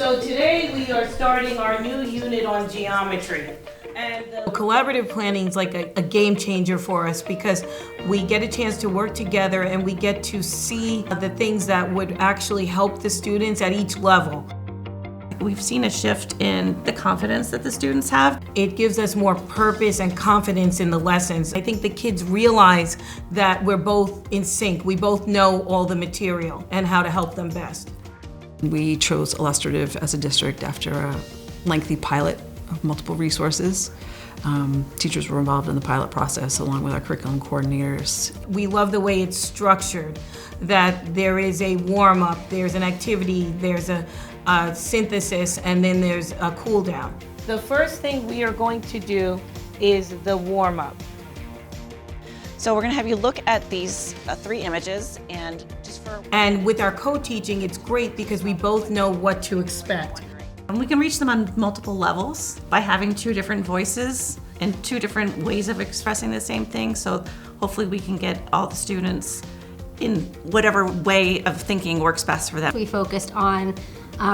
So today we are starting our new unit on geometry. And collaborative planning is like a game changer for us because we get a chance to work together and we get to see the things that would actually help the students at each level. We've seen a shift in the confidence that the students have. It gives us more purpose and confidence in the lessons. I think the kids realize that we're both in sync. We both know all the material and how to help them best. We chose illustrative as a district after a lengthy pilot of multiple resources. Teachers were involved in the pilot process along with our curriculum coordinators. We love the way it's structured, that there is a warm-up, there's an activity, there's a synthesis, and then there's a cool down. The first thing we are going to do is the warm-up. So we're going to have you look at these 3 images And with our co-teaching, it's great because we both know what to expect. And we can reach them on multiple levels by having 2 different voices and 2 different ways of expressing the same thing. So hopefully we can get all the students in whatever way of thinking works best for them. We focused on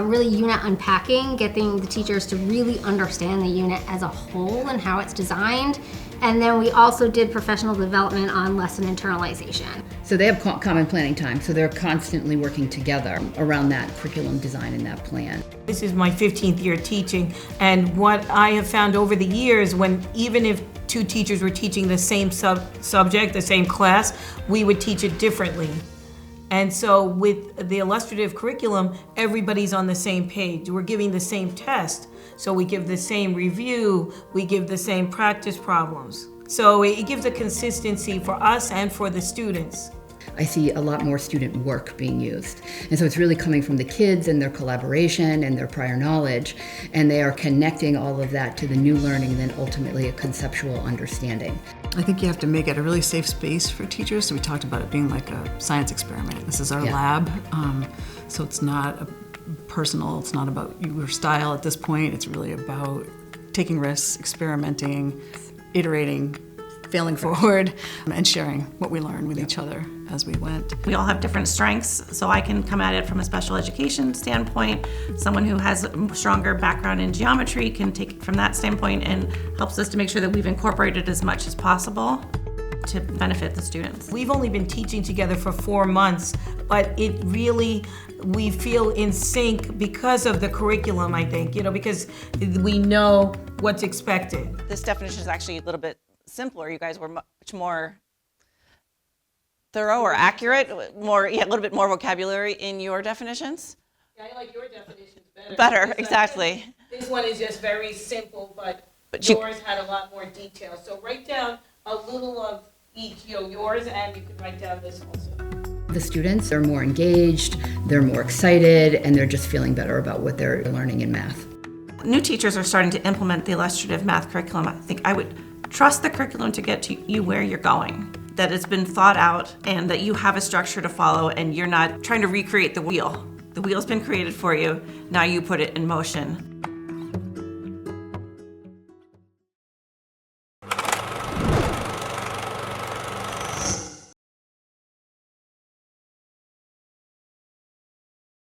really unit unpacking, getting the teachers to really understand the unit as a whole and how it's designed. And then we also did professional development on lesson internalization. So they have common planning time, so they're constantly working together around that curriculum design and that plan. This is my 15th year teaching, and what I have found over the years, when even if 2 teachers were teaching the same subject, the same class, we would teach it differently. And so with the illustrative curriculum, everybody's on the same page. We're giving the same test. So we give the same review, we give the same practice problems. So it gives a consistency for us and for the students. I see a lot more student work being used. And so it's really coming from the kids and their collaboration and their prior knowledge, and they are connecting all of that to the new learning and then ultimately a conceptual understanding. I think you have to make it a really safe space for teachers. So we talked about it being like a science experiment. This is our lab, so it's not personal, it's not about your style at this point. It's really about taking risks, experimenting, iterating, failing forward, and sharing what we learned with each other as we went. We all have different strengths, so I can come at it from a special education standpoint. Someone who has a stronger background in geometry can take it from that standpoint and helps us to make sure that we've incorporated as much as possible to benefit the students. We've only been teaching together for 4 months, but it really, we feel in sync because of the curriculum, I think, because we know what's expected. This definition is actually a little bit simpler. You guys were much more thorough or accurate, a little bit more vocabulary in your definitions. Yeah, I like your definitions better. Better, exactly. This one is just very simple, but yours had a lot more detail. So write down a little of each, yours, and you can write down this also. The students are more engaged, they're more excited, and they're just feeling better about what they're learning in math. New teachers are starting to implement the illustrative math curriculum. I think I would trust the curriculum to get to you where you're going, that it's been thought out and that you have a structure to follow and you're not trying to recreate the wheel. The wheel's been created for you, now you put it in motion.